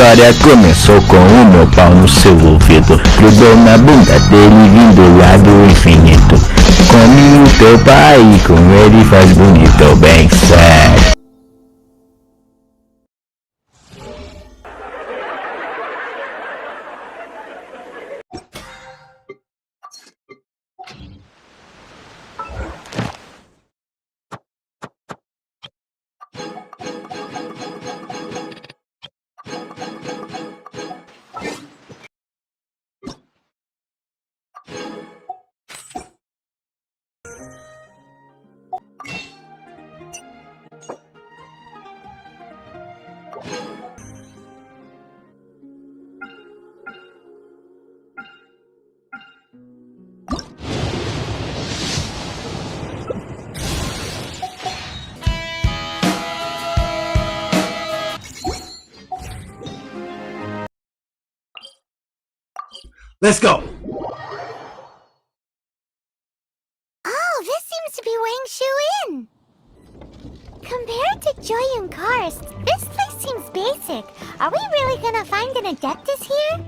história começou com o meu pau no seu ouvido. Grudou na bunda dele vindo lá do infinito. Come o teu pai e com ele faz bonito, bem sério. Let's go! Oh, this seems to be Wang Shu-in. Compared to Joy and Karst, this place seems basic. Are we really gonna find an Adeptus here?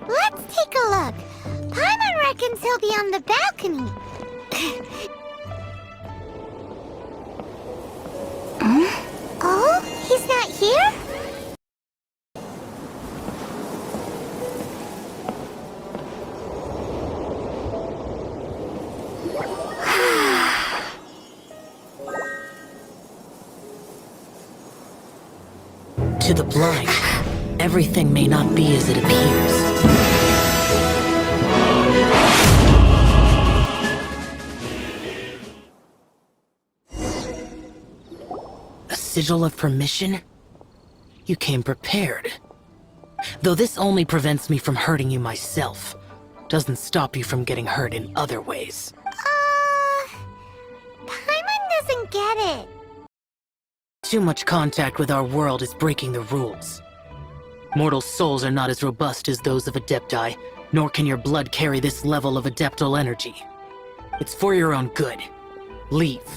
Let's take a look. Paimon reckons he'll be on the balcony. Oh, he's not here? To the blind, everything may not be as it appears. A sigil of permission? You came prepared. Though this only prevents me from hurting you myself, doesn't stop you from getting hurt in other ways. Paimon doesn't get it. Too much contact with our world is breaking the rules. Mortal souls are not as robust as those of Adepti, nor can your blood carry this level of adeptal energy. It's for your own good. Leave.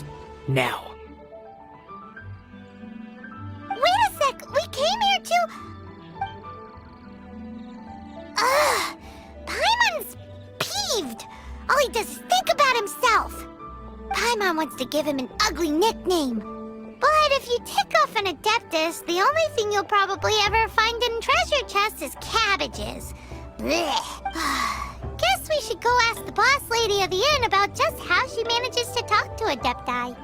Now. Wait a sec! We came here to... Paimon's peeved! All he does is think about himself! Paimon wants to give him an ugly nickname. But if you tick off an Adeptus, the only thing you'll probably ever find in treasure chests is cabbages. Blech. Guess we should go ask the boss lady of the inn about just how she manages to talk to Adepti.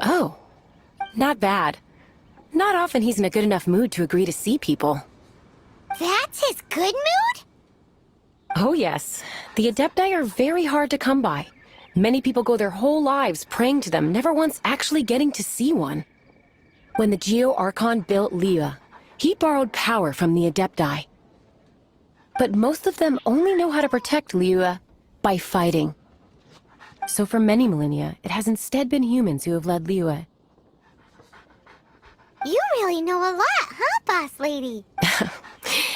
Oh, not bad. Not often he's in a good enough mood to agree to see people. That's his good mood? Oh yes, the Adepti are very hard to come by. Many people go their whole lives praying to them, never once actually getting to see one. When the Geo-Archon built Liyue, he borrowed power from the Adepti. But most of them only know how to protect Liyue by fighting. So for many millennia, it has instead been humans who have led Liyue. You really know a lot, huh, boss lady?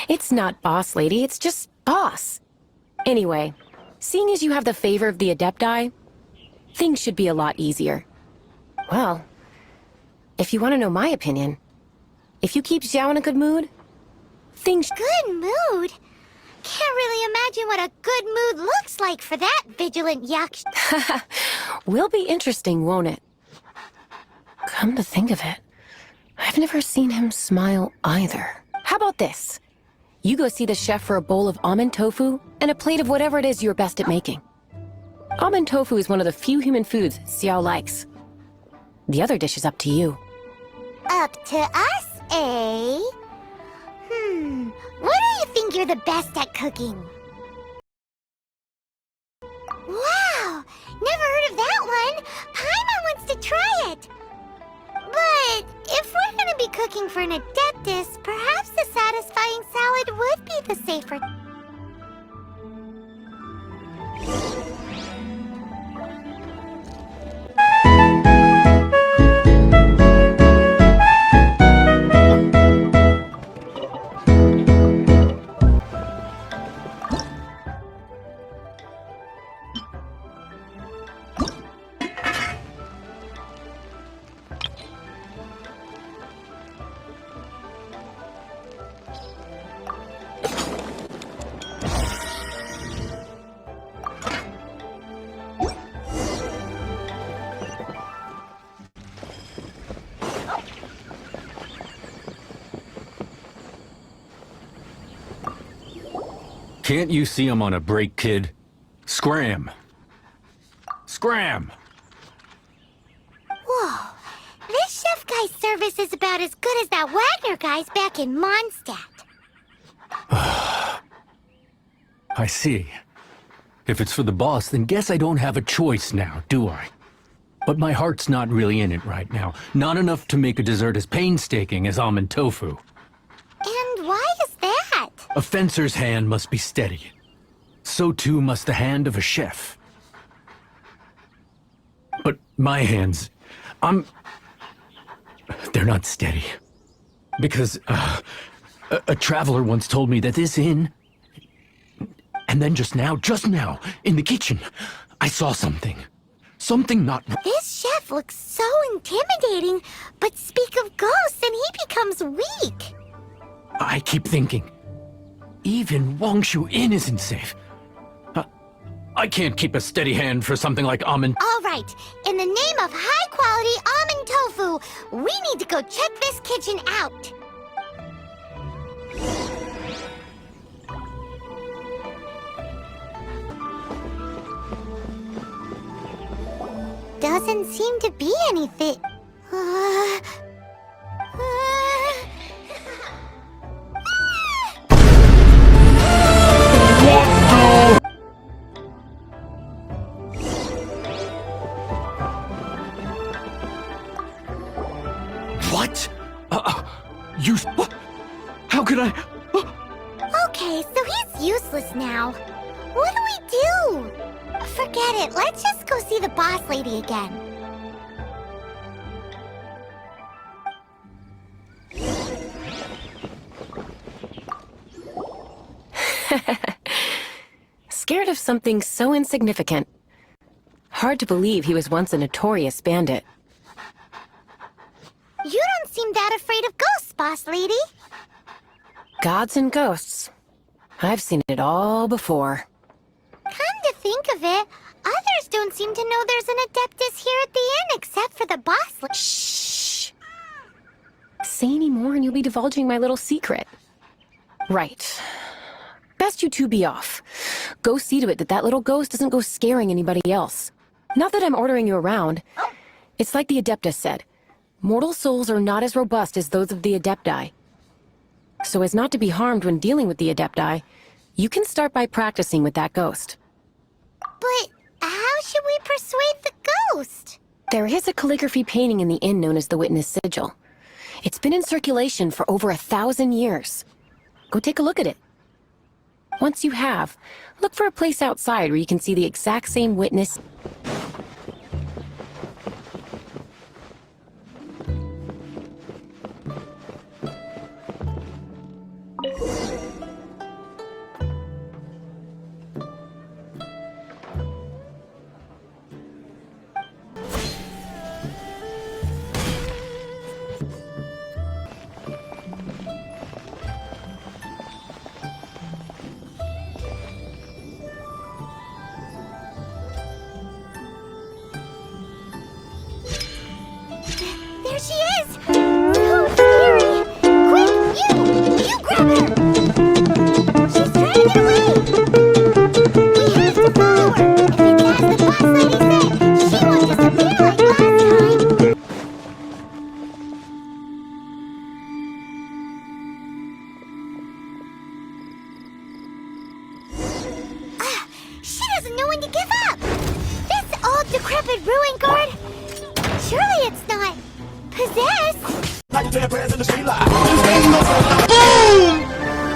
It's not boss lady, it's just boss. Anyway, seeing as you have the favor of the Adepti, things should be a lot easier. Well, if you want to know my opinion, if you keep Xiao in a good mood, things... Good mood? Can't really imagine what a good mood looks like for that vigilant yaksh. Will be interesting, won't it? Come to think of it, I've never seen him smile either. How about this? You go see the chef for a bowl of almond tofu and a plate of whatever it is you're best at making. Almond tofu is one of the few human foods Xiao likes. The other dish is up to you. Up to us, eh? What do you think you're the best at cooking? Wow! Never heard of that one! Paimon wants to try it! looking for an adeptus, perhaps a satisfying salad would be the safer... Can't you see I'm on a break, kid? Scram! Scram! Whoa, this chef guy's service is about as good as that Wagner guy's back in Mondstadt. I see. If it's for the boss, then guess I don't have a choice now, do I? But my heart's not really in it right now. Not enough to make a dessert as painstaking as almond tofu. And why is that? A fencer's hand must be steady. So too must the hand of a chef. But my hands, they're not steady. Because, a traveler once told me that this inn... And then just now, in the kitchen, I saw something. Something not... This chef looks so intimidating, but speak of ghosts and he becomes weak. I keep thinking, even Wangshu Inn isn't safe. I can't keep a steady hand for something like almond... All right, in the name of high-quality almond tofu, we need to go check this kitchen out. Doesn't seem to be anything. What? You... How could I... Okay, so he's useless now. What do we do? Forget it, let's just go see the boss lady again. Scared of something so insignificant. Hard to believe he was once a notorious bandit. You don't seem that afraid of ghosts, boss lady. Gods and ghosts. I've seen it all before. Come to think of it, others don't seem to know there's an adeptus here at the inn except for the boss lady. Shh! Say any more and you'll be divulging my little secret. Right. Best you two be off. Go see to it that that little ghost doesn't go scaring anybody else. Not that I'm ordering you around. It's like the Adeptus said. Mortal souls are not as robust as those of the Adepti. So as not to be harmed when dealing with the Adepti, you can start by practicing with that ghost. But how should we persuade the ghost? There is a calligraphy painting in the inn known as the Witness Sigil. It's been in circulation for over 1,000 years. Go take a look at it. Once you have, look for a place outside where you can see the exact same witness. There she is! So scary! Quick, you grab her! She's trying to get away! We have to follow her! And it's as the boss lady said, she won't disappear like last time! She doesn't know when to give up! This old decrepit ruin guard! Surely it's not... possessed?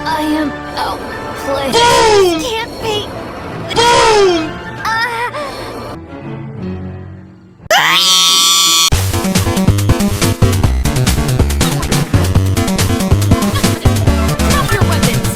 I am outplayed. Can't be. Boom! Drop your weapons!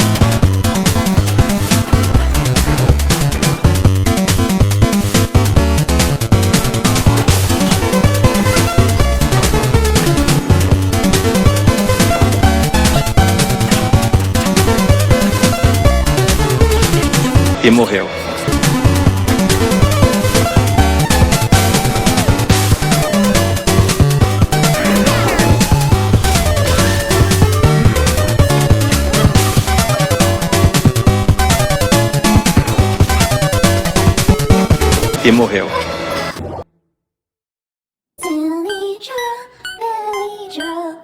E morreu. E morreu. Silly Joe, Billy Joe.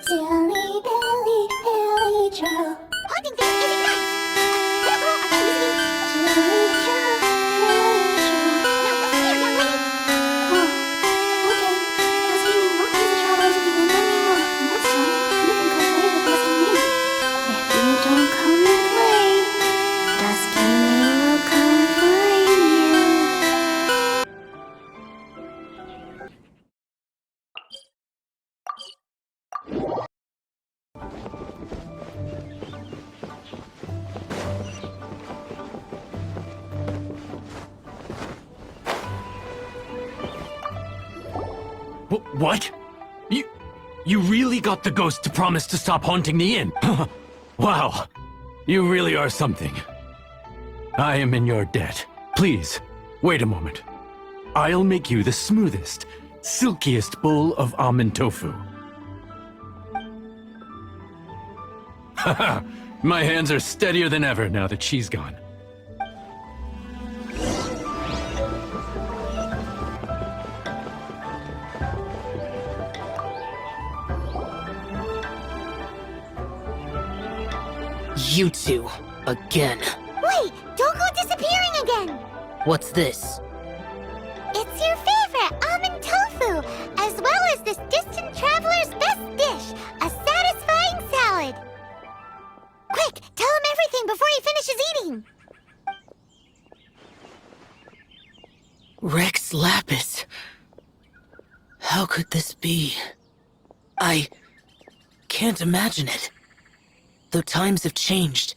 Silly Billy Joe. Haunting thing isn't nice. Silly Joe, Billy Joe. Now listen here, young lady. Oh, okay. Just give me more crazy travelers if you can lend me more. Next time, you can come play with Dusky Me. If you don't come and play, Dusky Me will come find you. What? You really got the ghost to promise to stop haunting the inn? Wow, you really are something. I am in your debt. Please, wait a moment. I'll make you the smoothest, silkiest bowl of almond tofu. Haha, my hands are steadier than ever now that she's gone. You two, again. Wait, don't go disappearing again! What's this? It's your favorite almond tofu, as well as this distant traveler's best dish, a satisfying salad. Quick, tell him everything before he finishes eating. Rex Lapis. How could this be? I can't imagine it. Though times have changed,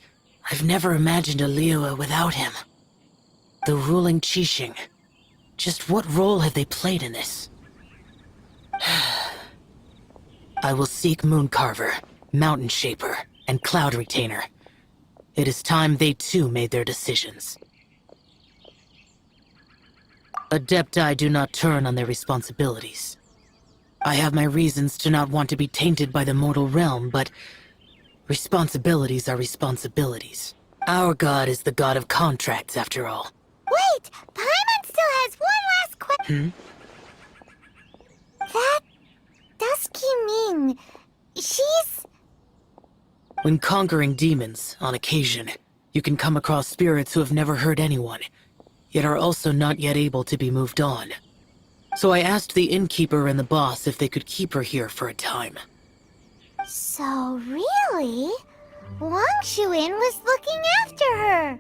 I've never imagined a Liyue without him. The ruling Qixing. Just what role have they played in this? I will seek Mooncarver, Mountain Shaper, and Cloud Retainer. It is time they too made their decisions. Adepti do not turn on their responsibilities. I have my reasons to not want to be tainted by the mortal realm, but responsibilities are responsibilities. Our god is the god of contracts, after all. Wait, Paimon still has one last question. That Dusky Ming, she's... When conquering demons, on occasion, you can come across spirits who have never hurt anyone, yet are also not yet able to be moved on. So I asked the innkeeper and the boss if they could keep her here for a time. So really, Wang Shuin was looking after her.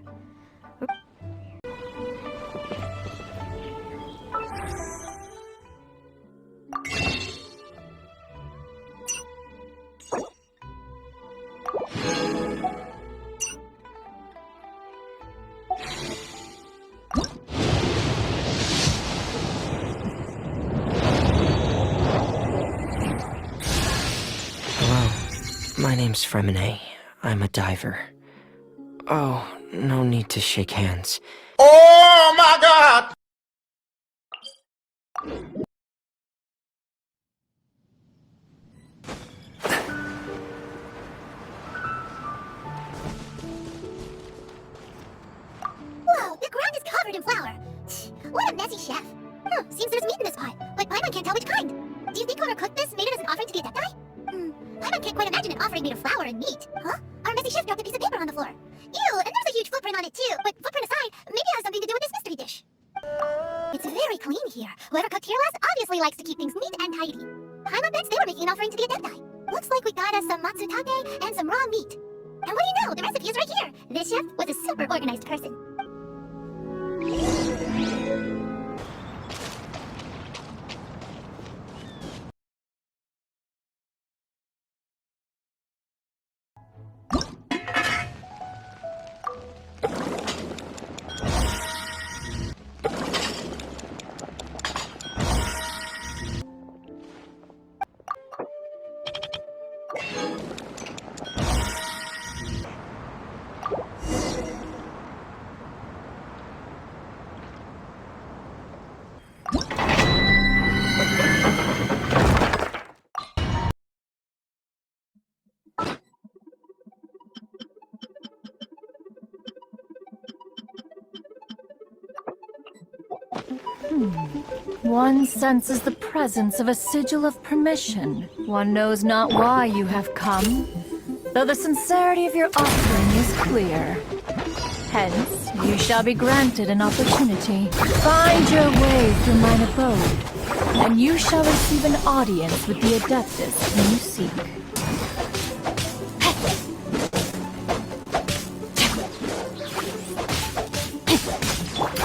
My name's Fremine. I'm a diver. Oh, no need to shake hands. Oh my god! Whoa, the ground is covered in flour. What a messy chef. Seems there's meat in this pot, but Paimon can't tell which kind. Do you think whoever cooked this made it as an offering to the Adepti? Paimon can't quite imagine an offering made of flour and meat. Huh? Our messy chef dropped a piece of paper on the floor. Ew, and there's a huge footprint on it too. But footprint aside, maybe it has something to do with this mystery dish. It's very clean here. Whoever cooked here last obviously likes to keep things neat and tidy. Paimon bets they were making an offering to the Adepti. Looks like we got us some matsutake and some raw meat. And what do you know? The recipe is right here. This chef was a super organized person. One senses the presence of a sigil of permission. One knows not why you have come, though the sincerity of your offering is clear. Hence, you shall be granted an opportunity. Find your way through mine abode, and you shall receive an audience with the Adeptus whom you seek.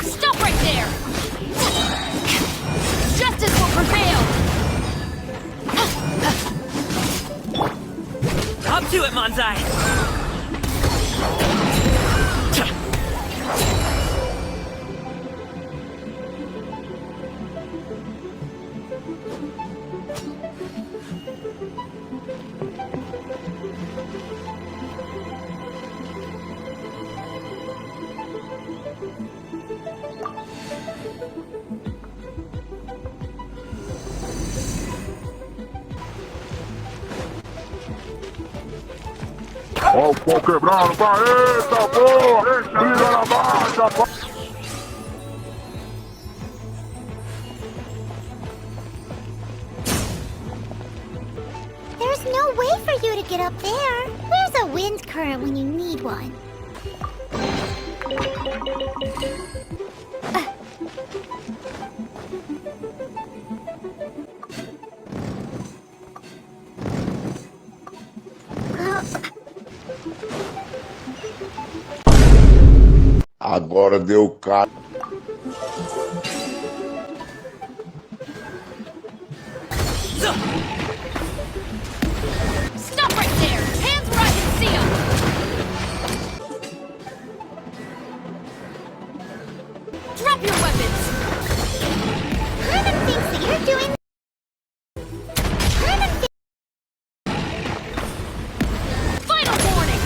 Stop right there! Justice will prevail! Up to it, Manzai! Ó o pau quebrando, vai, eita porra! Liga na baixa, pá! There's no way for you to get up there. Where's a wind current when you need one? Agora deu cara. Stop right there! Hands where I can see 'em! Drop your weapons! Paimon thinks that you're doing... Paimon thinks... Final warning!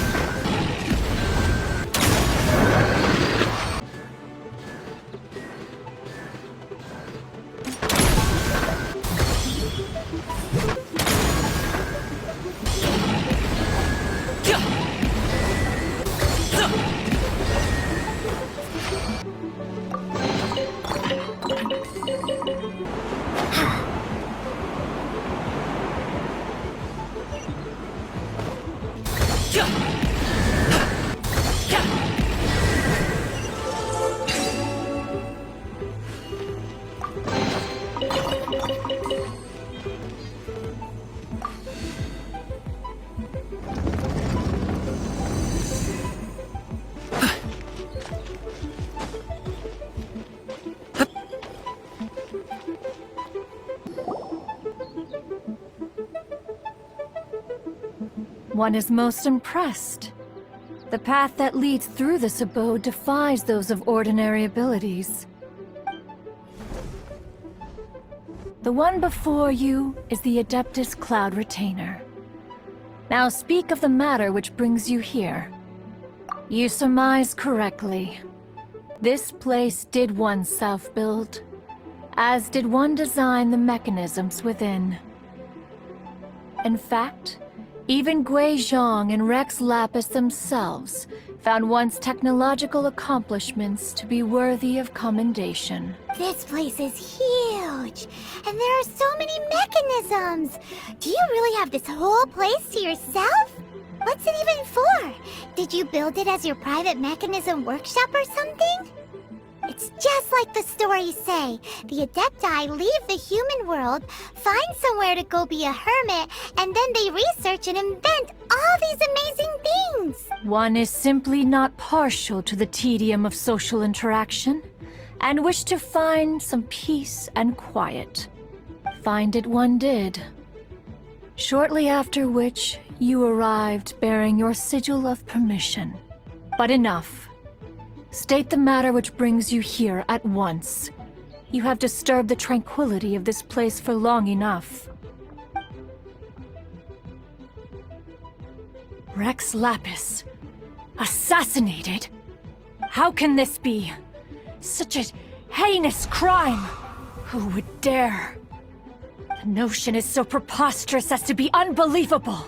One is most impressed. The path that leads through this abode defies those of ordinary abilities. The one before you is the Adeptus Cloud Retainer. Now speak of the matter which brings you here. You surmise correctly. This place did one self-build, as did one design the mechanisms within. In fact, even Gui Zhang and Rex Lapis themselves found one's technological accomplishments to be worthy of commendation. This place is huge, and there are so many mechanisms. Do you really have this whole place to yourself? What's it even for? Did you build it as your private mechanism workshop or something? It's just like the stories say. The Adepti leave the human world, find somewhere to go be a hermit, and then they research and invent all these amazing things. One is simply not partial to the tedium of social interaction, and wished to find some peace and quiet. Find it one did. Shortly after which, you arrived bearing your sigil of permission. But enough. State the matter which brings you here at once. You have disturbed the tranquility of this place for long enough. Rex Lapis. Assassinated? How can this be? Such a heinous crime! Who would dare? The notion is so preposterous as to be unbelievable.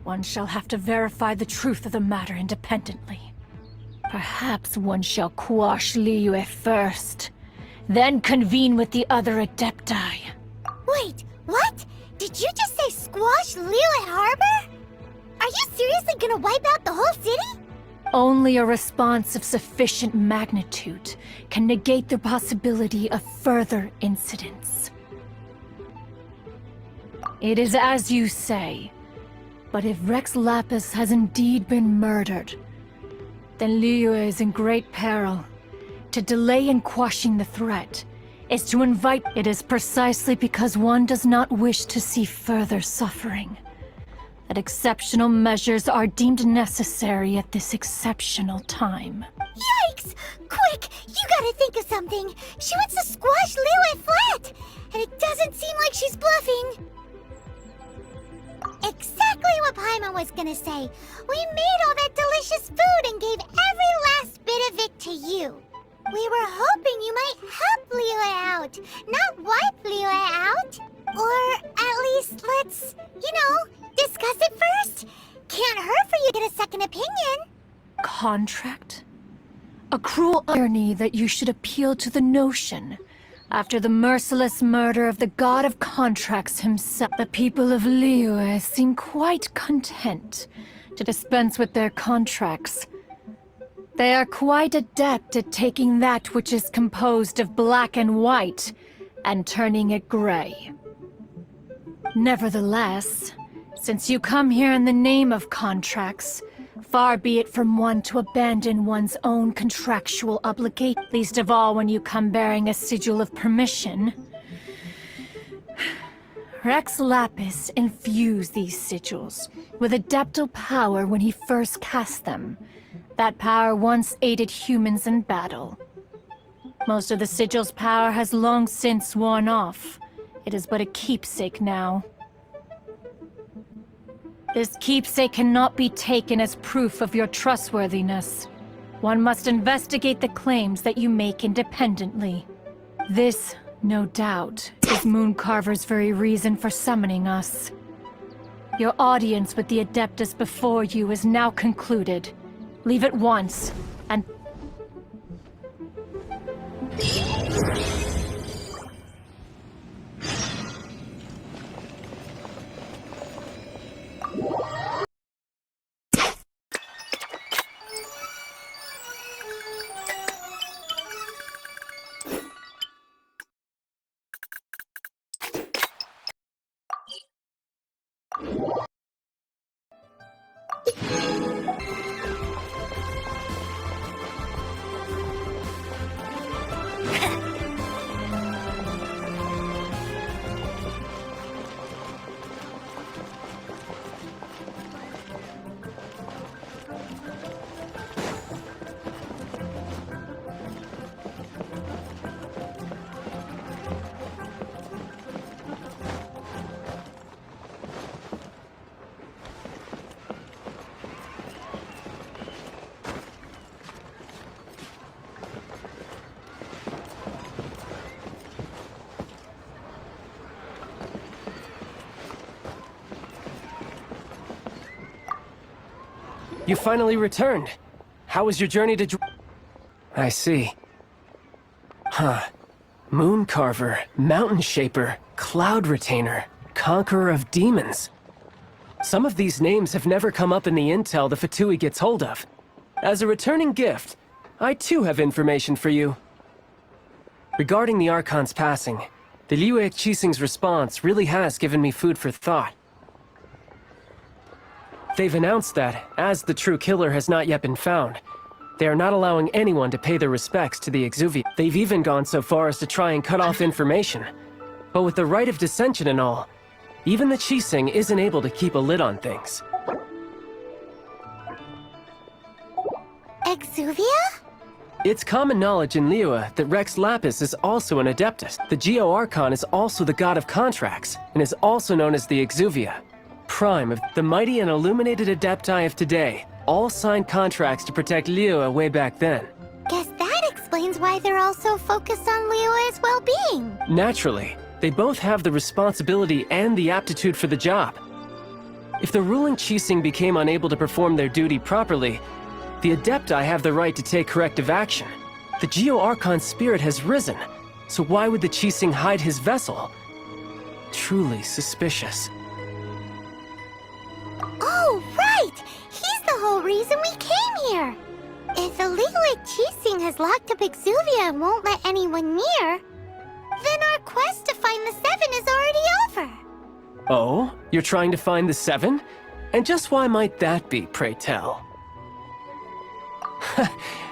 One shall have to verify the truth of the matter independently. Perhaps one shall quash Liyue first, then convene with the other Adepti. Wait, what? Did you just say squash Liyue Harbor? Are you seriously gonna wipe out the whole city? Only a response of sufficient magnitude can negate the possibility of further incidents. It is as you say. But if Rex Lapis has indeed been murdered, then Liyue is in great peril. To delay in quashing the threat is to invite... It is precisely because one does not wish to see further suffering that exceptional measures are deemed necessary at this exceptional time. Yikes! Quick! You gotta think of something! She wants to squash Liyue flat! And it doesn't seem like she's bluffing! Exactly what Paimon was gonna say. We made all that delicious food and gave every last bit of it to you. We were hoping you might help Liyue out, not wipe Liyue out. Or at least let's, discuss it first. Can't hurt for you to get a second opinion. Contract? A cruel irony that you should appeal to the notion. After the merciless murder of the god of contracts himself, the people of Liyue seem quite content to dispense with their contracts. They are quite adept at taking that which is composed of black and white and turning it gray. Nevertheless, since you come here in the name of contracts, far be it from one to abandon one's own contractual obligation, least of all when you come bearing a sigil of permission. Rex Lapis infused these sigils with adeptal power when he first cast them. That power once aided humans in battle. Most of the sigil's power has long since worn off. It is but a keepsake now. This keepsake cannot be taken as proof of your trustworthiness. One must investigate the claims that you make independently. This, no doubt, is Mooncarver's very reason for summoning us. Your audience with the Adeptus before you is now concluded. Leave at once, and... You finally returned. How was your journey to... I see. Huh. Mooncarver, Mountain Shaper, Cloud Retainer, Conqueror of Demons. Some of these names have never come up in the intel the Fatui gets hold of. As a returning gift, I too have information for you. Regarding the Archon's passing, the Liyue Qixing's response really has given me food for thought. They've announced that, as the true killer has not yet been found, they are not allowing anyone to pay their respects to the Exuvia. They've even gone so far as to try and cut off information. But with the right of dissension and all, even the Qixing isn't able to keep a lid on things. Exuvia? It's common knowledge in Liyue that Rex Lapis is also an Adeptus. The Geo-Archon is also the god of contracts, and is also known as the Exuvia. Prime of the mighty and illuminated Adepti of today, all signed contracts to protect Liyue way back then. Guess that explains why they're all so focused on Liyue's well-being. Naturally, they both have the responsibility and the aptitude for the job. If the ruling Qixing became unable to perform their duty properly, the Adepti have the right to take corrective action. The Geo-Archon's spirit has risen, so why would the Qixing hide his vessel? Truly suspicious. Oh, right! He's the whole reason we came here! If the Liyue Qixing has locked up Exuvia and won't let anyone near, then our quest to find the Seven is already over! Oh? You're trying to find the Seven? And just why might that be, pray tell?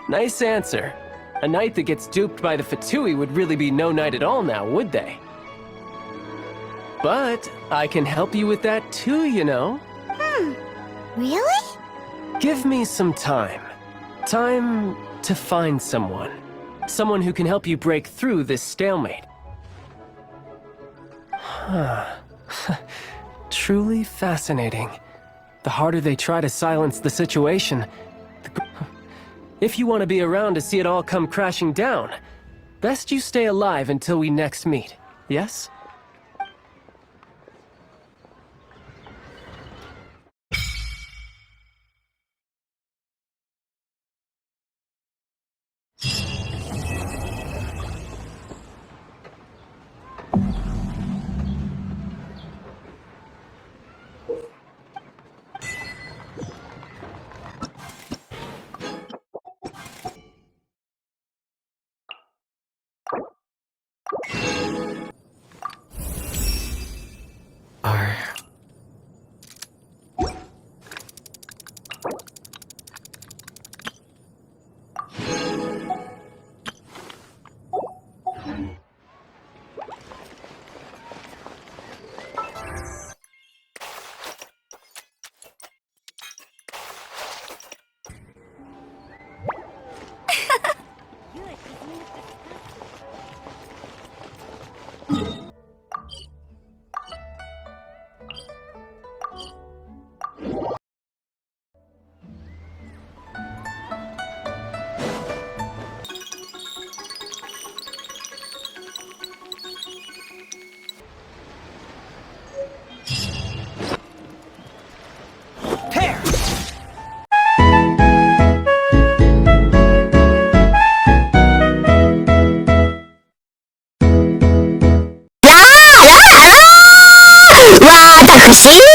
Nice answer. A knight that gets duped by the Fatui would really be no knight at all now, would they? But I can help you with that too, you know. Really? Give me some time. Time to find someone. Someone who can help you break through this stalemate. Truly fascinating. The harder they try to silence the situation, if you want to be around to see it all come crashing down, best you stay alive until we next meet, yes? See?